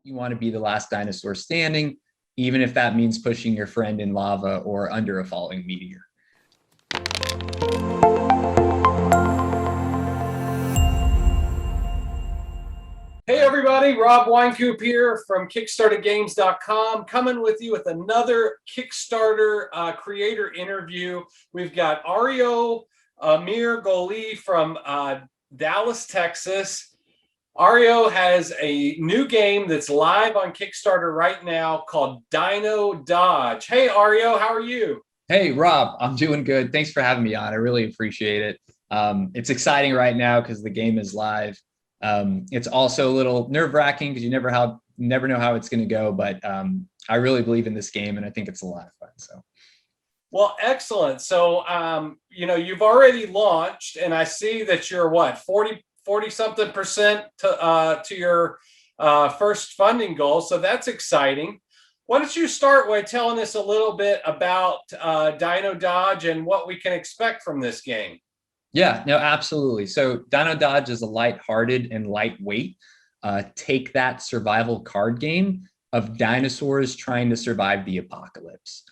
You want to be the last dinosaur standing, even if that means pushing your friend in lava or under a falling meteor. Hey everybody, Rob Weincoop here from KickstartedGames.com, coming with you with another Kickstarter creator interview. We've got Arrio Amirgholi from Dallas, Texas. Arrio has a new game that's live on Kickstarter right now called Dino Dodge. Hey Arrio, how are you? Hey Rob, I'm doing good. Thanks for having me on. I really appreciate it. It's exciting right now because the game is live. It's also a little nerve-wracking because you never know how it's going to go, but I really believe in this game and I think it's a lot of fun. So, well, excellent. So, you've already launched, and I see that you're what, 40 something percent to your first funding goal. So that's exciting. Why don't you start by telling us a little bit about Dino Dodge and what we can expect from this game? Yeah, no, absolutely. So Dino Dodge is a lighthearted and lightweight take that survival card game of dinosaurs trying to survive the apocalypse.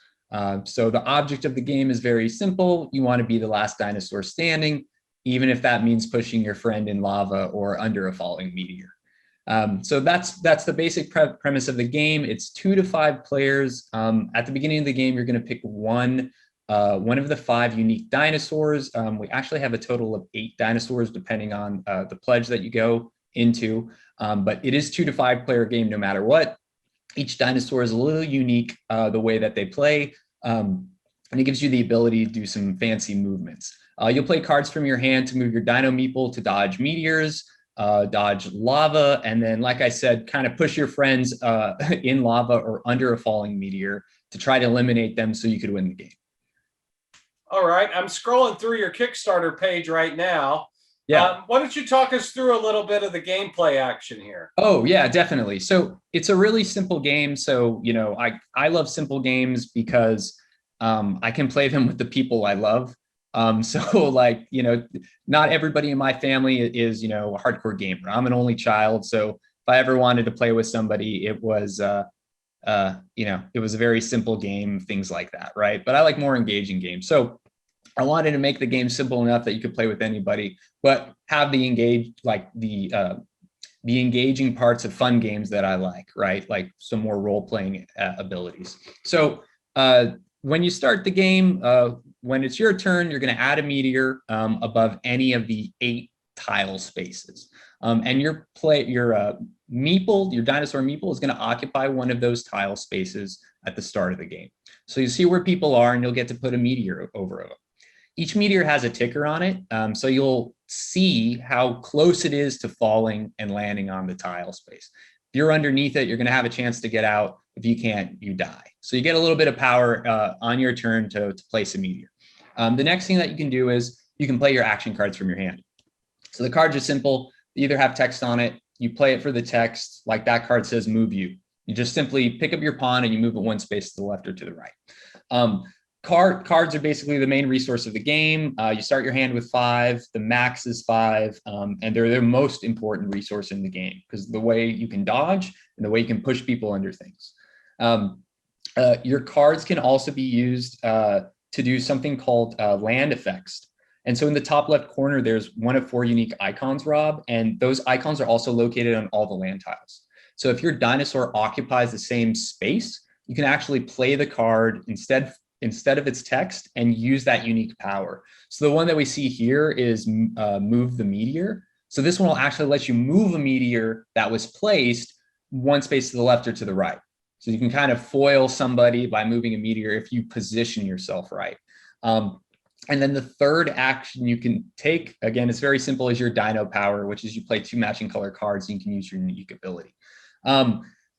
So the object of the game is very simple. You want to be the last dinosaur standing, even if that means pushing your friend in lava or under a falling meteor. So that's the basic premise of the game. It's 2 to 5 players. At the beginning of the game, you're going to pick one of the 5 unique dinosaurs. We actually have a total of 8 dinosaurs, depending on the pledge that you go into. But it is 2 to 5 player game no matter what. Each dinosaur is a little unique the way that they play. And it gives you the ability to do some fancy movements. You'll play cards from your hand to move your dino meeple to dodge meteors, dodge lava, and then, like I said, kind of push your friends in lava or under a falling meteor to try to eliminate them so you could win the game. All right, I'm scrolling through your Kickstarter page right now. Yeah. Why don't you talk us through a little bit of the gameplay action here? Oh, yeah, definitely. So it's a really simple game. So, I love simple games because I can play them with the people I love. So like, not everybody in my family is, a hardcore gamer. I'm an only child. So if I ever wanted to play with somebody, it was, it was a very simple game, things like that. Right. But I like more engaging games. So I wanted to make the game simple enough that you could play with anybody, but have the engaging parts of fun games that I like, right? Like some more role-playing abilities. So when you start the game, when it's your turn, you're going to add a meteor above any of the 8 tile spaces. And your meeple, your dinosaur meeple, is going to occupy one of those tile spaces at the start of the game. So you see where people are, and you'll get to put a meteor over them. Each meteor has a ticker on it, so you'll see how close it is to falling and landing on the tile space. If you're underneath it, you're going to have a chance to get out. If you can't, you die. So you get a little bit of power on your turn to place a meteor. The next thing that you can do is you can play your action cards from your hand. So the cards are simple. They either have text on it. You play it for the text, like that card says move you. You just simply pick up your pawn and you move it 1 space to the left or to the right. Cards are basically the main resource of the game. You start your hand with 5, the max is 5, and they're the most important resource in the game because the way you can dodge and the way you can push people under things. Your cards can also be used to do something called land effects. And so in the top left corner, there's one of 4 unique icons, Rob, and those icons are also located on all the land tiles. So if your dinosaur occupies the same space, you can actually play the card instead of its text and use that unique power. So the one that we see here is move the meteor. So this one will actually let you move a meteor that was placed 1 space to the left or to the right. So you can kind of foil somebody by moving a meteor if you position yourself right. And then the third action you can take, again, it's very simple, is your dino power, which is you play 2 matching color cards and you can use your unique ability.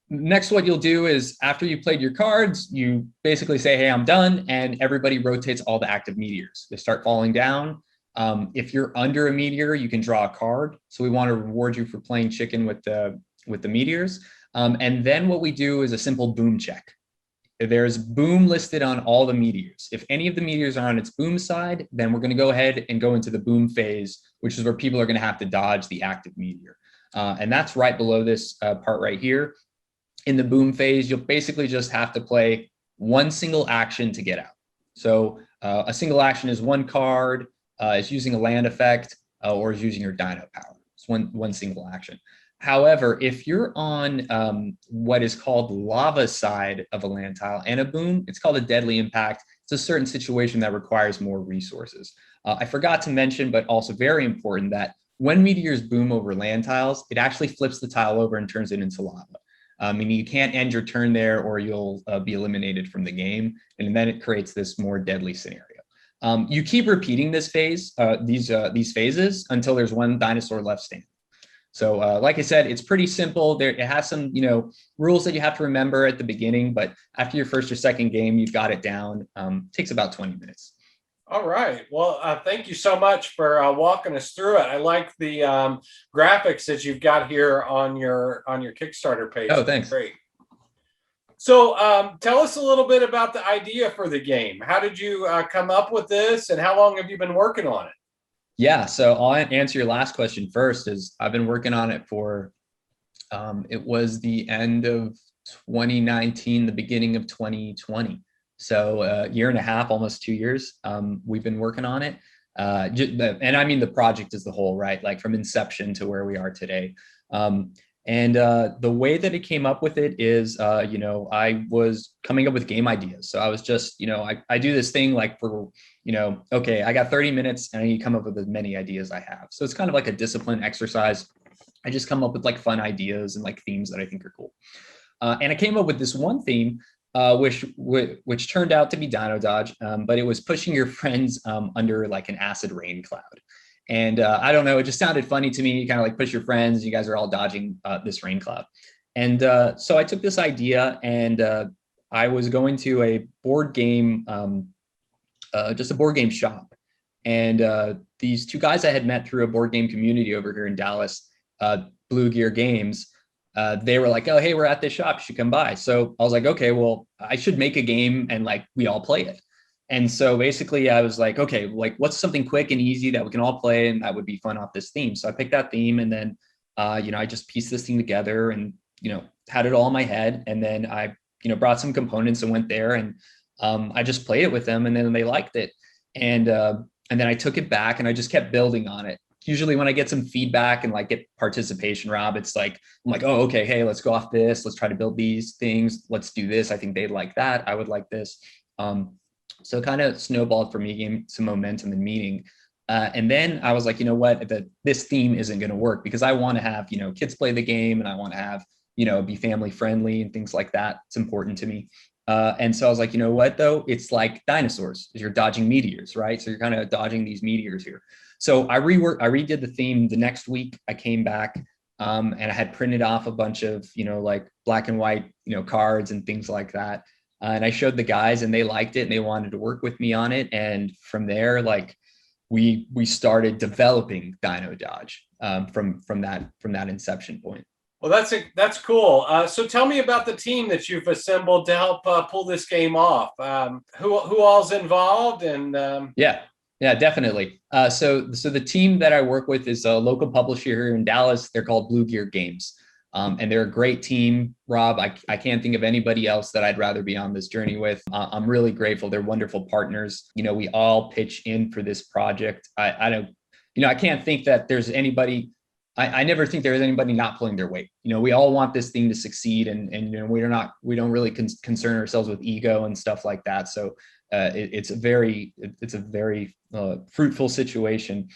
Next, what you'll do is after you played your cards, you basically say, hey, I'm done. And everybody rotates all the active meteors. They start falling down. If you're under a meteor, you can draw a card. So we want to reward you for playing chicken with the meteors. And then what we do is a simple boom check. There's boom listed on all the meteors. If any of the meteors are on its boom side, then we're going to go ahead and go into the boom phase, which is where people are going to have to dodge the active meteor. And that's right below this part right here. in the boom phase, you'll basically just have to play one single action to get out. So a single action is one card, is using a land effect, or is using your dino power. It's one single action. However, if you're on what is called the lava side of a land tile and a boom, it's called a deadly impact. It's a certain situation that requires more resources. I forgot to mention, but also very important, that when meteors boom over land tiles, it actually flips the tile over and turns it into lava. Meaning you can't end your turn there or you'll be eliminated from the game. And then it creates this more deadly scenario. You keep repeating this phase, these phases until there's one dinosaur left standing. So like I said, it's pretty simple. It has some, rules that you have to remember at the beginning, but after your first or second game, you've got it down. Takes about 20 minutes. All right. Well, thank you so much for walking us through it. I like the graphics that you've got here on your Kickstarter page. Oh, thanks. Great. So tell us a little bit about the idea for the game. How did you come up with this, and how long have you been working on it? Yeah, so I'll answer your last question first. Is I've been working on it for, it was the end of 2019, the beginning of 2020. So a year and a half, almost 2 years, we've been working on it. And I mean the project as the whole, right? Like from inception to where we are today. And the way that it came up with it is, I was coming up with game ideas. So I was just, I do this thing like for, okay, I got 30 minutes and I need to come up with as many ideas I have. So it's kind of like a discipline exercise. I just come up with like fun ideas and like themes that I think are cool. And I came up with this one theme, which turned out to be Dino Dodge, but it was pushing your friends under like an acid rain cloud. And I don't know, it just sounded funny to me. You kind of like push your friends, you guys are all dodging this rain cloud. And so I took this idea and I was going to a board game, just a board game shop. And these two guys I had met through a board game community over here in Dallas, Blue Gear Games, they were like, oh, hey, we're at this shop, you should come by. So I was like, okay, well, I should make a game and like we all play it. And so basically I was like, okay, like what's something quick and easy that we can all play and that would be fun off this theme. So I picked that theme and then, I just pieced this thing together and, had it all in my head. And then I, brought some components and went there and I just played it with them and then they liked it. And then I took it back and I just kept building on it. Usually when I get some feedback and like get participation, Rob, it's like, I'm like, oh, okay, hey, let's go off this. Let's try to build these things. Let's do this. I think they'd like that. I would like this. So kind of snowballed for me, gained some momentum and meaning. And then I was like, you know what, this theme isn't going to work because I want to have, kids play the game and I want to have, be family friendly and things like that. It's important to me. And so I was like, you know what, though, it's like dinosaurs, you're dodging meteors, right? So you're kind of dodging these meteors here. So I redid the theme the next week. I came back and I had printed off a bunch of, like black and white, cards and things like that. And I showed the guys and they liked it and they wanted to work with me on it. And from there, like we started developing Dino Dodge from that inception point. Well, that's cool. So tell me about the team that you've assembled to help pull this game off. Who all's involved? And Yeah, definitely. So the team that I work with is a local publisher here in Dallas. They're called Blue Gear Games. And they're a great team, Rob. I can't think of anybody else that I'd rather be on this journey with. I'm really grateful. They're wonderful partners. We all pitch in for this project. I don't, I can't think that there's anybody, I never think there's anybody not pulling their weight. We all want this thing to succeed and we don't really concern ourselves with ego and stuff like that. So it's a very fruitful situation.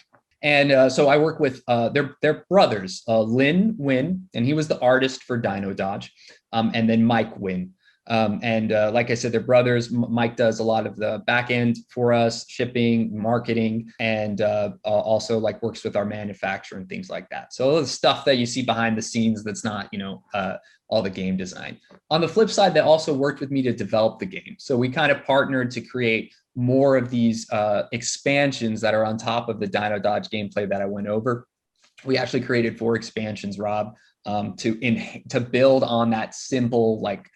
And so I work with their brothers, Lynn Wynn, and he was the artist for Dino Dodge, and then Mike Wynn. And like I said, they're brothers. Mike does a lot of the back end for us, shipping, marketing, and also like works with our manufacturer and things like that. So all the stuff that you see behind the scenes that's not, all the game design. On the flip side, they also worked with me to develop the game. So we kind of partnered to create more of these expansions that are on top of the Dino Dodge gameplay that I went over. We actually created 4 expansions, Rob, to build on that simple, like,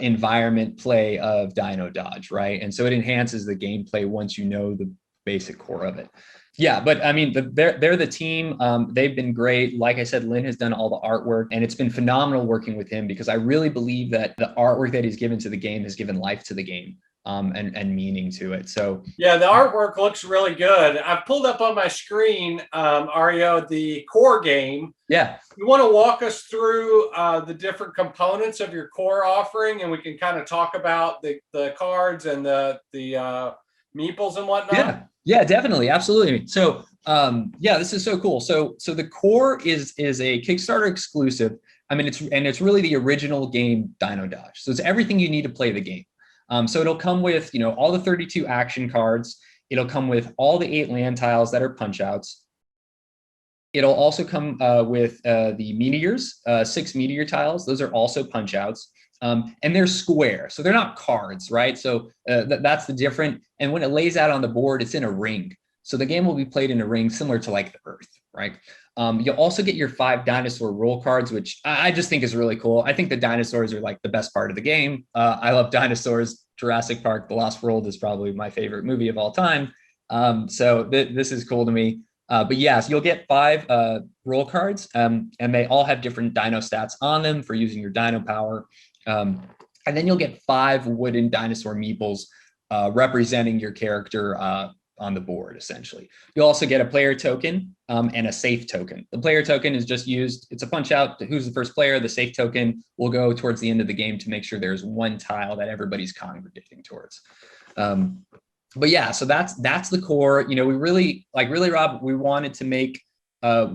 environment play of Dino Dodge, right? And so it enhances the gameplay once you know the basic core of it. Yeah, but I mean, they're the team. They've been great. Like I said, Lynn has done all the artwork, and it's been phenomenal working with him because I really believe that the artwork that he's given to the game has given life to the game, and meaning to it. So yeah, the artwork looks really good. I've pulled up on my screen, Arrio, the core game. yeah, You want to walk us through the different components of your core offering, and we can kind of talk about the cards and the meeples and whatnot. yeah, definitely, absolutely. So yeah, this is so cool. So the core is a Kickstarter exclusive. I mean, it's really the original game Dino Dodge. So it's everything you need to play the game. So it'll come with, you know, all the 32 action cards. It'll come with all the 8 land tiles that are punch outs. It'll also come with the meteors, 6 meteor tiles. Those are also punch outs. And they're square, so they're not cards, right? So that's the different. And when it lays out on the board, it's in a ring. So the game will be played in a ring similar to like the Earth, right? You'll also get your 5 dinosaur roll cards, which I just think is really cool. I think the dinosaurs are like the best part of the game. I love dinosaurs. Jurassic Park, The Lost World is probably my favorite movie of all time. So this is cool to me. But yes, you'll get 5 roll cards, and they all have different dino stats on them for using your dino power. And then you'll get 5 wooden dinosaur meeples representing your character on the board, essentially. You'll also get a player token and a safe token. The player token is just used, it's a punch out to who's the first player. The safe token will go towards the end of the game to make sure there's one tile that everybody's congregating towards. But yeah, so that's the core. You know, we really, Rob, we wanted to make,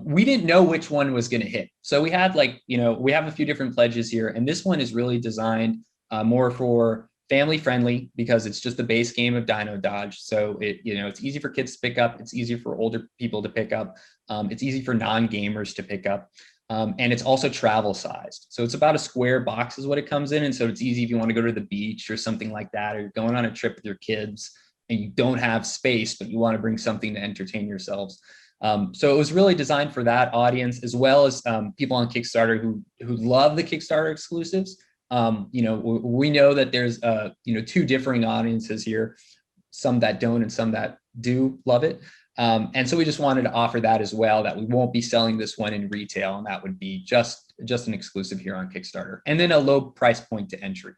we didn't know which one was going to hit. So we had we have a few different pledges here, and this one is really designed more for family friendly because it's just the base game of Dino Dodge. So it's easy for kids to pick up. It's easy for older people to pick up. It's easy for non-gamers to pick up. And it's also travel sized. So it's about a square box is what it comes in. And so it's easy if you want to go to the beach or something like that, or you're going on a trip with your kids and you don't have space, but you want to bring something to entertain yourselves. So it was really designed for that audience, as well as people on Kickstarter who love the Kickstarter exclusives. We know that there's 2 differing audiences here, some that don't and some that do love it. And so we just wanted to offer that as well, that we won't be selling this one in retail, and that would be just an exclusive here on Kickstarter, and then a low price point to entry.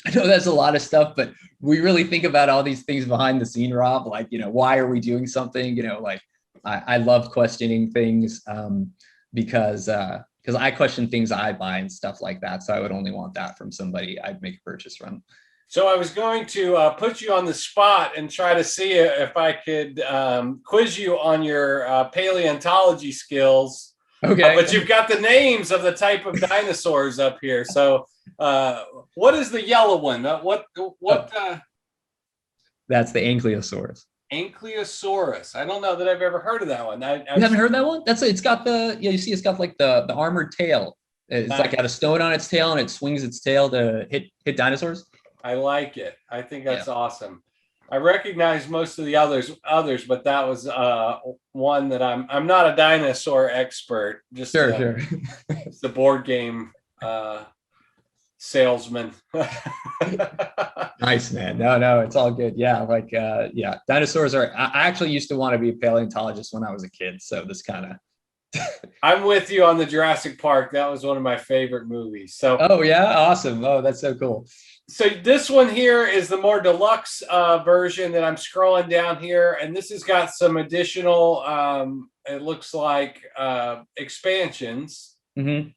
I know that's a lot of stuff, but we really think about all these things behind the scene, Rob, like, why are we doing something? I love questioning things because I question things I buy and stuff like that. So I would only want that from somebody I'd make a purchase from. So I was going to put you on the spot and try to see if I could quiz you on your paleontology skills. Okay. But you've got the names of the type of dinosaurs up here. So what is the yellow one? That's the Ankylosaurus. Ankylosaurus. I don't know that I've ever heard of that one. You haven't heard that one? It's got you see, it's got like the armored tail. It's like got a stone on its tail and it swings its tail to hit dinosaurs. I like it. I think that's awesome. I recognize most of the others, but that was one that I'm not a dinosaur expert. Just sure. It's the board game salesman. Nice, man. No, it's all good. Yeah, dinosaurs are. I actually used to want to be a paleontologist when I was a kid. So this kind of. I'm with you on the Jurassic Park. That was one of my favorite movies. So. Oh yeah, awesome. Oh, that's so cool. So this one here is the more deluxe version that I'm scrolling down here, and this has got some additional. It looks like expansions. Mm-hmm.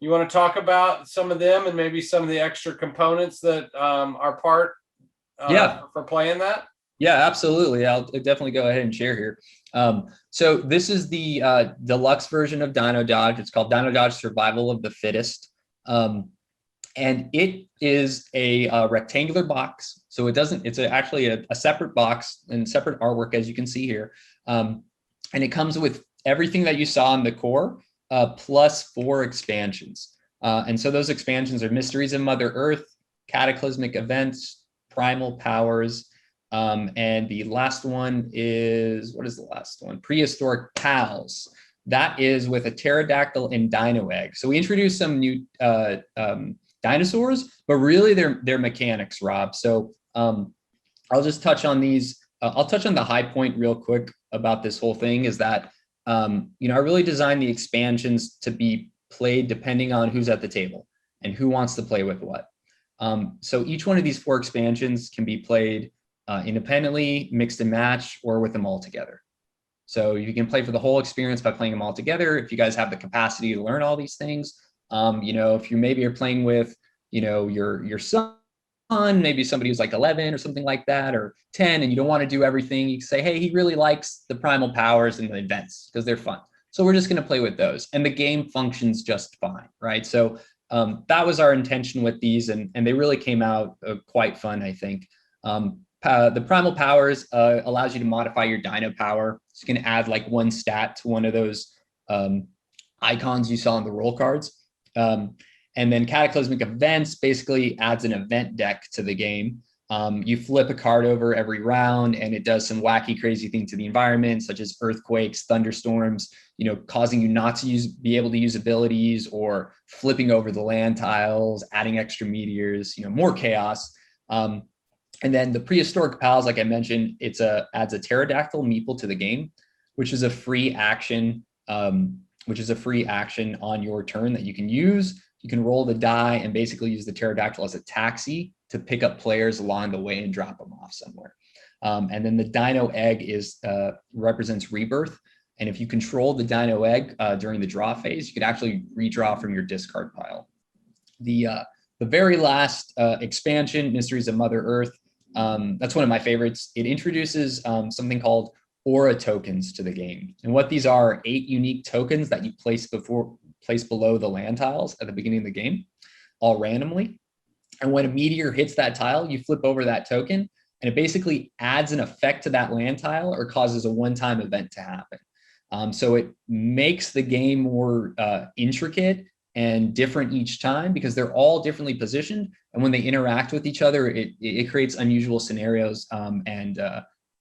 You want to talk about some of them and maybe some of the extra components that are part for playing that? Yeah, absolutely. I'll definitely go ahead and share here. So this is the deluxe version of Dino Dodge. It's called Dino Dodge Survival of the Fittest. And it is a rectangular box. So it's actually a separate box and separate artwork, as you can see here. And it comes with everything that you saw in the core, plus 4 expansions. And so those expansions are Mysteries of Mother Earth, Cataclysmic Events, Primal Powers, and the last one is, what is the last one? Prehistoric Pals. That is with a pterodactyl and dino egg. So we introduced some new dinosaurs, but really they're mechanics, Rob. So I'll just touch on these I'll touch on the high point real quick about this whole thing is that, I really designed the expansions to be played depending on who's at the table and who wants to play with what. So each one of these 4 expansions can be played independently, mixed and match, or with them all together. So you can play for the whole experience by playing them all together. If you guys have the capacity to learn all these things, if you're playing with, your son, maybe somebody who's like 11 or something like that, or 10, and you don't want to do everything, you can say, hey, he really likes the primal powers and the events because they're fun. So we're just going to play with those, and the game functions just fine, right? So that was our intention with these, and they really came out quite fun, I think. The primal powers allows you to modify your dino power. So you can add like 1 stat to one of those icons you saw on the roll cards. And then cataclysmic events basically adds an event deck to the game. You flip a card over every round, and it does some wacky, crazy things to the environment, such as earthquakes, thunderstorms, causing you not to be able to use abilities, or flipping over the land tiles, adding extra meteors, more chaos. And then the prehistoric pals, like I mentioned, adds a pterodactyl meeple to the game, which is a free action, on your turn that you can use. You can roll the die and basically use the pterodactyl as a taxi to pick up players along the way and drop them off somewhere. And then the dino egg represents rebirth. And if you control the dino egg during the draw phase, you can actually redraw from your discard pile. The very last expansion, Mysteries of Mother Earth, that's one of my favorites. It introduces something called aura tokens to the game. And what these are 8 unique tokens that you place below the land tiles at the beginning of the game, all randomly. And when a meteor hits that tile, you flip over that token, and it basically adds an effect to that land tile or causes a one-time event to happen. So it makes the game more intricate and different each time, because they're all differently positioned. And when they interact with each other, it creates unusual scenarios and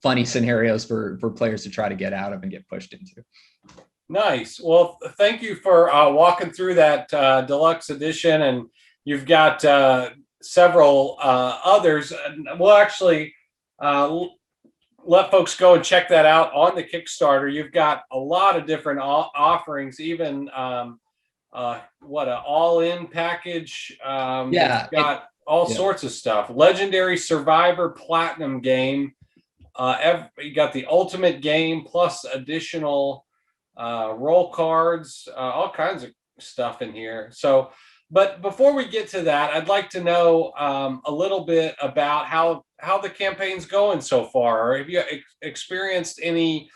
funny scenarios for players to try to get out of and get pushed into. Nice. Well, thank you for walking through that deluxe edition, and you've got several others. We'll actually let folks go and check that out on the Kickstarter. You've got a lot of different offerings, even what an all-in package. Yeah, it's got all sorts of stuff. Legendary Survivor Platinum game. You got the Ultimate Game plus additional roll cards, all kinds of stuff in here. So, but before we get to that, I'd like to know a little bit about how the campaign's going so far. Or have you experienced any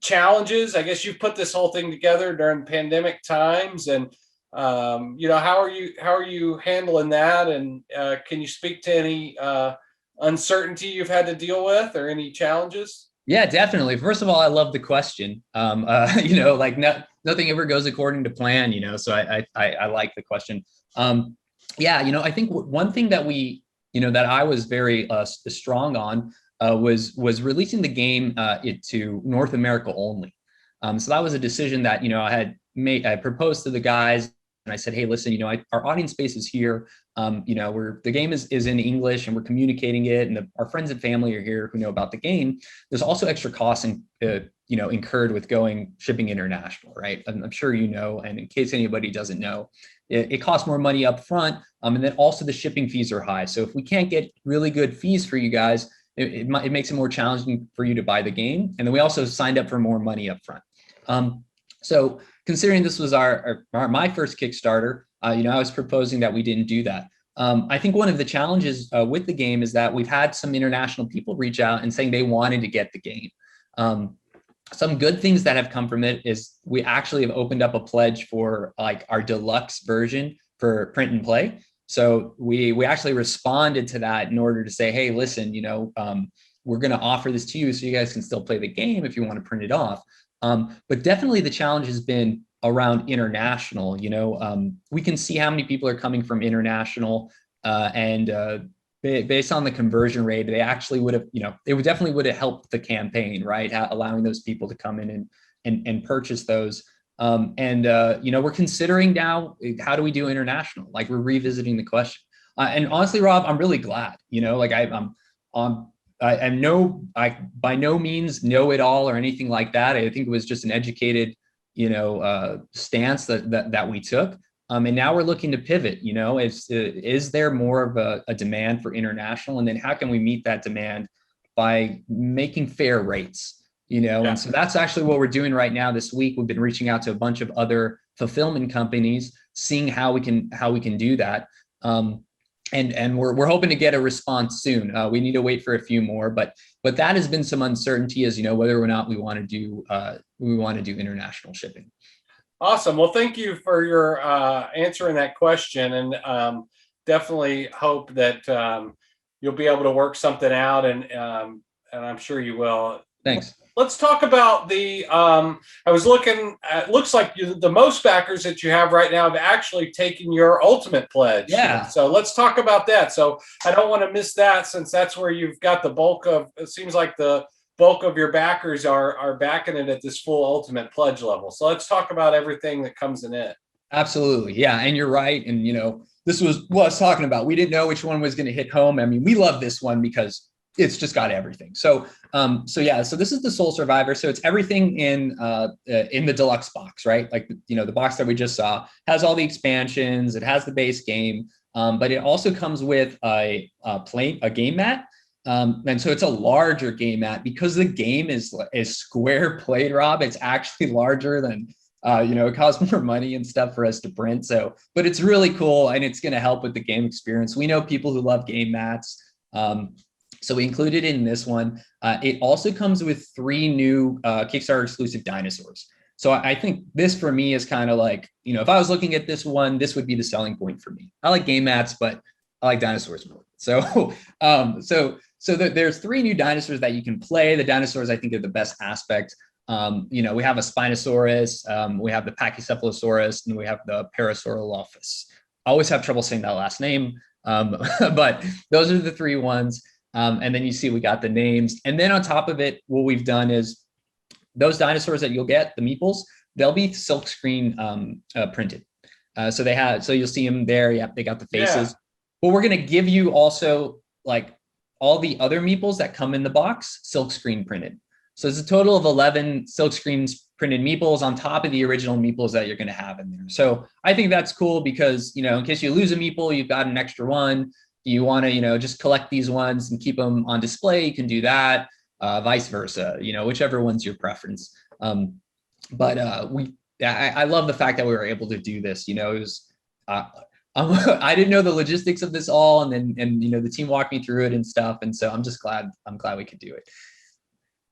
challenges? I guess you've put this whole thing together during pandemic times, and how are you handling that? And can you speak to any uncertainty you've had to deal with, or any challenges? Yeah, definitely. First of all, I love the question. Nothing ever goes according to plan, so I like the question. I think one thing that that I was very strong on was releasing the game to North America only. So that was a decision that, I had made. I proposed to the guys, and I said, hey, listen, our audience base is here. The game is in English, and we're communicating it, and our friends and family are here who know about the game. There's also extra costs incurred with shipping international, right? I'm sure and in case anybody doesn't know, it costs more money up front, and then also the shipping fees are high. So if we can't get really good fees for you guys, it makes it more challenging for you to buy the game. And then we also signed up for more money up front. So considering this was my first Kickstarter, I was proposing that we didn't do that. I think one of the challenges with the game is that we've had some international people reach out and saying they wanted to get the game. Some good things that have come from it is we actually have opened up a pledge for like our deluxe version for print and play. So we actually responded to that in order to say, hey, listen, we're going to offer this to you so you guys can still play the game if you want to print it off. But definitely the challenge has been around international. We can see how many people are coming from international, and based on the conversion rate, they actually would have, it definitely would have helped the campaign, right? Allowing those people to come in and purchase those. We're considering now, how do we do international? Like, we're revisiting the question. And honestly, Rob, I'm really glad, I by no means know it all or anything like that. I think it was just an educated, stance that we took. And now we're looking to pivot. Is there more of a demand for international, and then how can we meet that demand by making fair rates? Yeah. And so that's actually what we're doing right now. This week, we've been reaching out to a bunch of other fulfillment companies, seeing how we can do that. And we're hoping to get a response soon. We need to wait for a few more, but that has been some uncertainty, as whether or not we want to do international shipping. Awesome. Well, thank you for your answering that question, and definitely hope that you'll be able to work something out, and I'm sure you will. Thanks. Let's talk about the, I was looking at, looks like the most backers that you have right now have actually taken your ultimate pledge. Yeah. So let's talk about that. So I don't want to miss that, since that's where you've got the bulk of, it seems like the bulk of your backers are backing it at this full ultimate pledge level. So let's talk about everything that comes in it. Absolutely. Yeah. And you're right. And, this was what I was talking about. We didn't know which one was going to hit home. I mean, we love this one because it's just got everything. So this is the Soul Survivor. So it's everything in the deluxe box, right? Like, the box that we just saw has all the expansions. It has the base game, but it also comes with a game mat. And so it's a larger game mat because the game is square played, Rob. It's actually larger than, it costs more money and stuff for us to print. So, but it's really cool, and it's going to help with the game experience. We know people who love game mats. So we included it in this one. It also comes with 3 new Kickstarter exclusive dinosaurs. So I think this for me is kind of like, if I was looking at this one, this would be the selling point for me. I like game mats, but I like dinosaurs more. So there's 3 new dinosaurs that you can play. The dinosaurs, I think, are the best aspect. We have a Spinosaurus, we have the Pachycephalosaurus, and we have the Parasaurolophus. I always have trouble saying that last name, but those are the 3 ones. And then you see we got the names. And then on top of it, what we've done is those dinosaurs that you'll get, the meeples, they'll be silkscreen printed. So you'll see them there. Yeah, they got the faces. Yeah. But we're going to give you also, like, all the other meeples that come in the box, silkscreen printed. So it's a total of 11 silkscreen printed meeples on top of the original meeples that you're going to have in there. So I think that's cool because, in case you lose a meeple, you've got an extra one. You want to, just collect these ones and keep them on display, you can do that, vice versa, whichever one's your preference. I love the fact that we were able to do this. It was, I didn't know the logistics of this all, and the team walked me through it and stuff. And so I'm glad we could do it.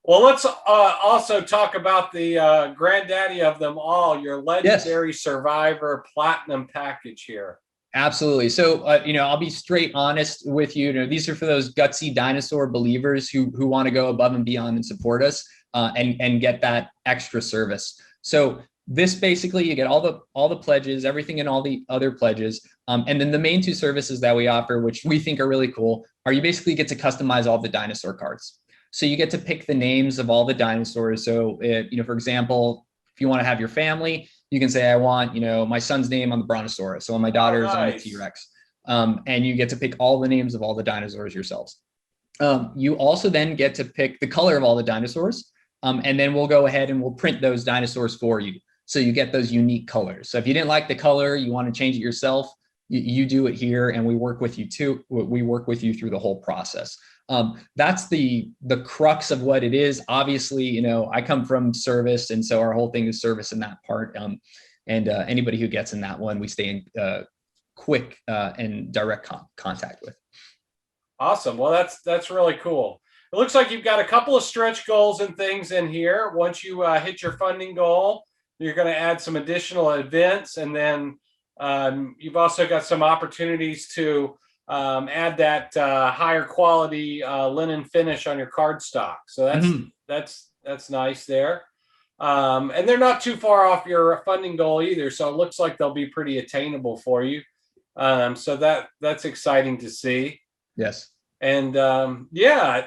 Well, let's also talk about the granddaddy of them all, your legendary Survivor Platinum package here. Absolutely. So, I'll be straight honest with you. These are for those gutsy dinosaur believers who want to go above and beyond and support us and get that extra service. So this basically, you get all the pledges, everything and all the other pledges. And then the main 2 services that we offer, which we think are really cool, are you basically get to customize all the dinosaur cards. So you get to pick the names of all the dinosaurs. So, for example, if you want to have your family, you can say, I want, my son's name on the Brontosaurus, so my daughter's on the T-Rex. And you get to pick all the names of all the dinosaurs yourselves. You also then get to pick the color of all the dinosaurs. And then we'll go ahead and we'll print those dinosaurs for you. So you get those unique colors. So if you didn't like the color, you want to change it yourself, you do it here, and we work with you too. We work with you through the whole process. That's the crux of what it is. Obviously, I come from service, and so our whole thing is service in that part. And anybody who gets in that one, we stay in quick and direct contact with. Awesome. Well, that's really cool. It looks like you've got a couple of stretch goals and things in here. Once you hit your funding goal, you're going to add some additional events, and then you've also got some opportunities to add that higher quality linen finish on your card stock. So that's nice there. And they're not too far off your funding goal either. So it looks like they'll be pretty attainable for you. So that's exciting to see. Yes. And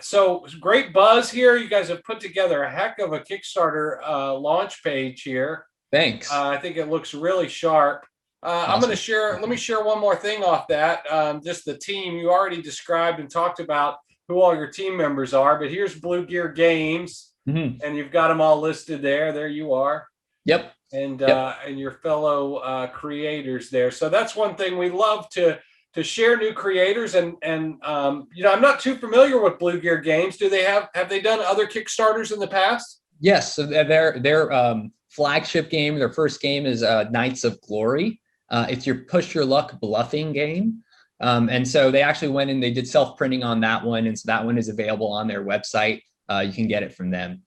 so great buzz here. You guys have put together a heck of a Kickstarter launch page here. Thanks. I think it looks really sharp. Awesome. I'm going to share. Let me share one more thing off that. Just the team you already described and talked about who all your team members are, but here's Blue Gear Games, and you've got them all listed there. There you are. Yep. And Yep. and your fellow creators there. So that's one thing we love to share new creators. And you know, I'm not too familiar with Blue Gear Games. Do they have they done other Kickstarters in the past? Yes. So their flagship game, their first game is Knights of Glory. It's your push your luck bluffing game. And so they actually went and they did self-printing on that one. And so that one is available on their website. You can get it from them.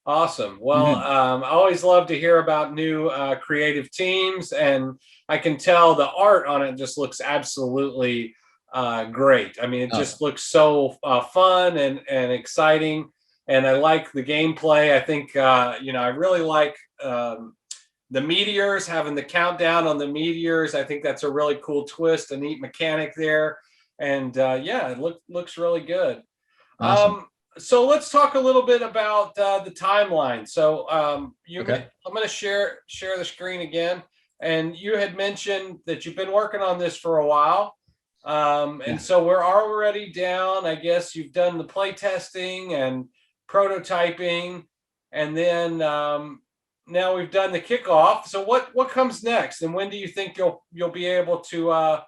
Awesome. Well, I always love to hear about new creative teams, and I can tell the art on it just looks absolutely great. I mean, it just looks so fun and exciting, and I like the gameplay. I think, you know, I really like the meteors, having the countdown on the meteors. I think that's a really cool twist, a neat mechanic there, and yeah, it looks really good. Awesome. So let's talk a little bit about the timeline. So I'm going to share the screen again. And you had mentioned that you've been working on this for a while. And so we're already down. I guess you've done the play testing and prototyping, and then now we've done the kickoff. So what comes next, and when do you think you'll be able to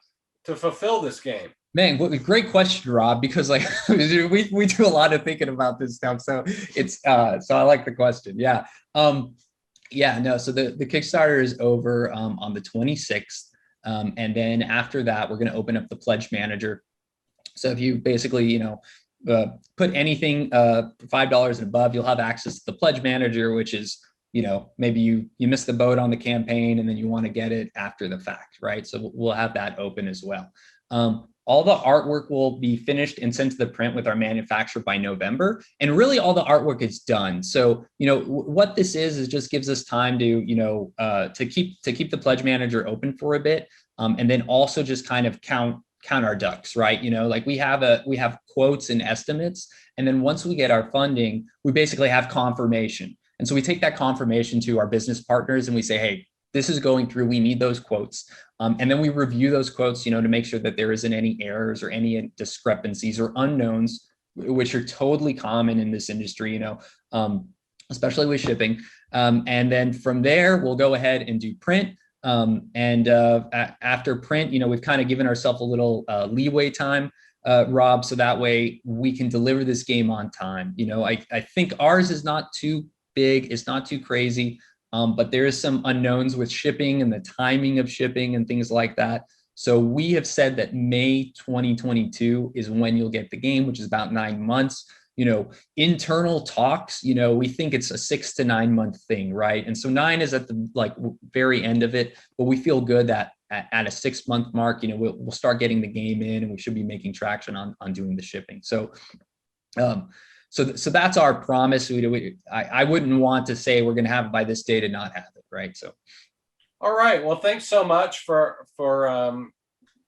fulfill this game? Man, great question, Rob, because like we do a lot of thinking about this stuff. So it's so I like the question. Yeah. Yeah, no, so the Kickstarter is over on the 26th. And then after that, we're going to open up the pledge manager. So if you basically, you know, put anything $5 and above, you'll have access to the pledge manager, which is, you know, maybe you missed the boat on the campaign and then you want to get it after the fact, right? So we'll have that open as well. All the artwork will be finished and sent to the print with our manufacturer by November. And really all the artwork is done. So, you know, what this is just gives us time to, you know, to keep the pledge manager open for a bit. And then also just kind of count our ducks, right? You know, like we have quotes and estimates. And then once we get our funding, we basically have confirmation. And so we take that confirmation to our business partners and we say, hey, this is going through, we need those quotes. And then we review those quotes, you know, to make sure that there isn't any errors or any discrepancies or unknowns, which are totally common in this industry, you know, especially with shipping. And then from there, we'll go ahead and do print. After print, you know, we've kind of given ourselves a little leeway time, Rob, so that way we can deliver this game on time. You know, I think ours is not too big, it's not too crazy. But there is some unknowns with shipping and the timing of shipping and things like that. So we have said that May 2022 is when you'll get the game, which is about 9 months. You know, internal talks, you know, we think it's a 6 to 9 month thing, right? And so 9 is at the like very end of it, but we feel good that at a 6 month mark, you know, we'll start getting the game in and we should be making traction on doing the shipping. So so that's our promise. I wouldn't want to say we're going to have it by this date and not have it, right? So, all right. Well, thanks so much for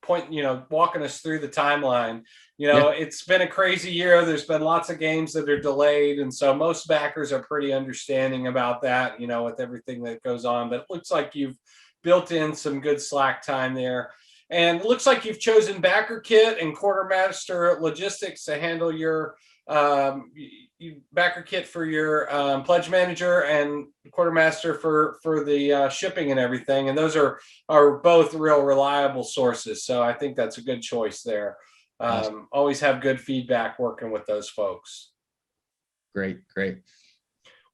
walking us through the timeline. You know, It's been a crazy year. There's been lots of games that are delayed, and so most backers are pretty understanding about that. You know, with everything that goes on, but it looks like you've built in some good slack time there. And it looks like you've chosen Backer Kit and Quartermaster Logistics to handle your Backer Kit for your pledge manager and Quartermaster for the shipping and everything. And those are both real reliable sources. So I think that's a good choice there. Awesome. Always have good feedback working with those folks. Great.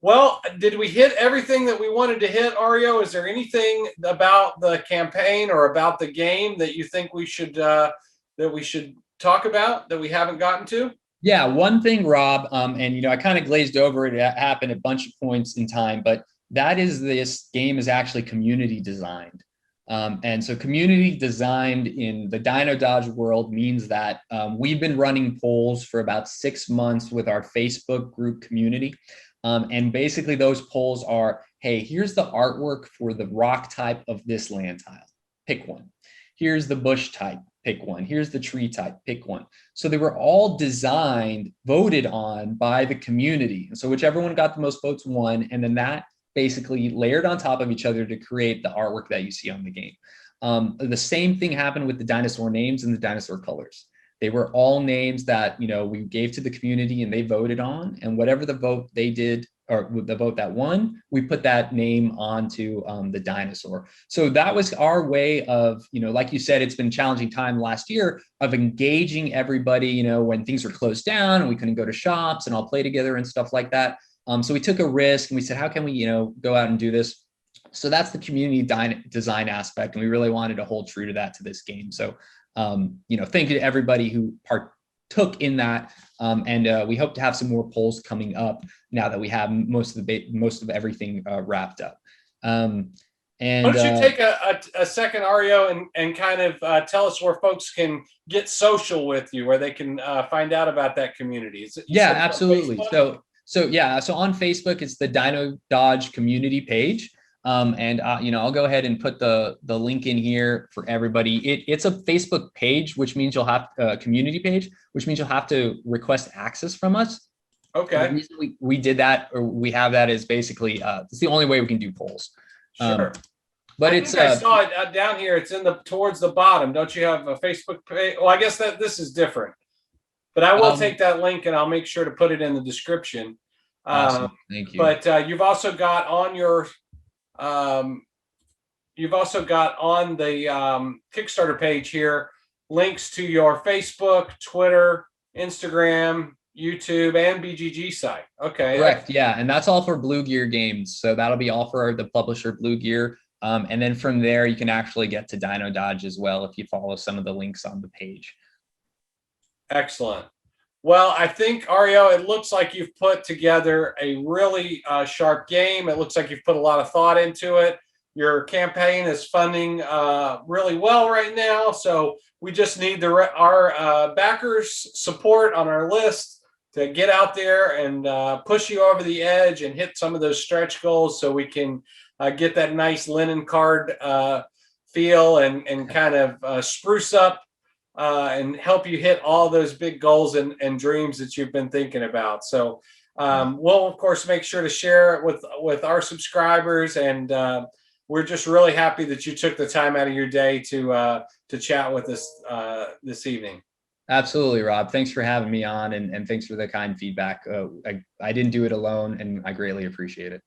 Well, did we hit everything that we wanted to hit, Arrio? Is there anything about the campaign or about the game that you think we should talk about that we haven't gotten to? Yeah, one thing, Rob, and you know, I kind of glazed over it. It happened at a bunch of points in time, but that is this game is actually community designed. And so community designed in the Dino Dodge world means that we've been running polls for about 6 months with our Facebook group community. And basically those polls are, hey, here's the artwork for the rock type of this land tile. Pick one. Here's the bush type. Pick one. Here's the tree type. Pick one. So they were all designed, voted on by the community. And so whichever one got the most votes won. And then that basically layered on top of each other to create the artwork that you see on the game. The same thing happened with the dinosaur names and the dinosaur colors. They were all names that, we gave to the community and they voted on, and whatever the vote they did, or the vote that won, we put that name onto the dinosaur. So that was our way of, like you said, it's been a challenging time last year of engaging everybody, when things were closed down and we couldn't go to shops and all play together and stuff like that. So we took a risk and we said, how can we, go out and do this? So that's the community design aspect. And we really wanted to hold true to that to this game. So, thank you to everybody who partook in that. And we hope to have some more polls coming up now that we have most of everything wrapped up. And why don't you take a second, Arrio, and kind of tell us where folks can get social with you, where they can find out about that community? Yeah, absolutely. So on Facebook, it's the Dino Dodge community page. I'll go ahead and put the link in here for everybody. It's a Facebook page, which means you'll have a community page, which means you'll have to request access from us. Okay. The reason we did that, or we have that, is basically it's the only way we can do polls. Sure. But I saw it down here. It's towards the bottom. Don't you have a Facebook page? Well, I guess that this is different. But I will take that link and I'll make sure to put it in the description. Awesome. Thank you. But you've also got on your Kickstarter page here links to your Facebook, Twitter, Instagram, YouTube, and BGG site. Okay. Correct. Yeah, and that's all for Blue Gear Games. So that'll be all for the publisher Blue Gear. And then from there, you can actually get to Dino Dodge as well if you follow some of the links on the page. Excellent. Well, I think, Arrio, it looks like you've put together a really sharp game. It looks like you've put a lot of thought into it. Your campaign is funding really well right now. So we just need our backers' support on our list to get out there and push you over the edge and hit some of those stretch goals so we can get that nice linen card feel and kind of spruce up and help you hit all those big goals and dreams that you've been thinking about. So we'll, of course, make sure to share it with our subscribers. And we're just really happy that you took the time out of your day to chat with us this evening. Absolutely, Rob. Thanks for having me on, and thanks for the kind feedback. I didn't do it alone, and I greatly appreciate it.